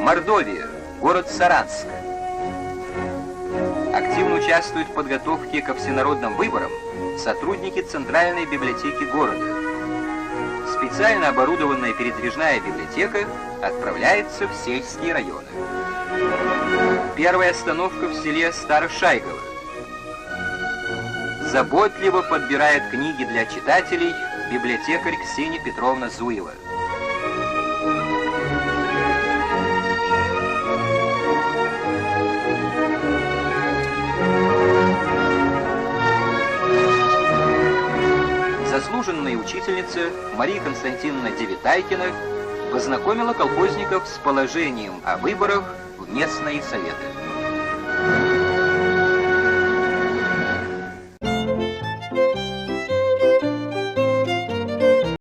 Мордовия, город Саранск. Активно участвуют в подготовке ко всенародным выборам сотрудники Центральной библиотеки города. Специально оборудованная передвижная библиотека отправляется в сельские районы. Первая остановка в селе Старошайгово. Заботливо подбирает книги для читателей библиотекарь Ксения Петровна Зуева. Заслуженная учительница Мария Константиновна Девятайкина познакомила колхозников с положением о выборах в местные советы.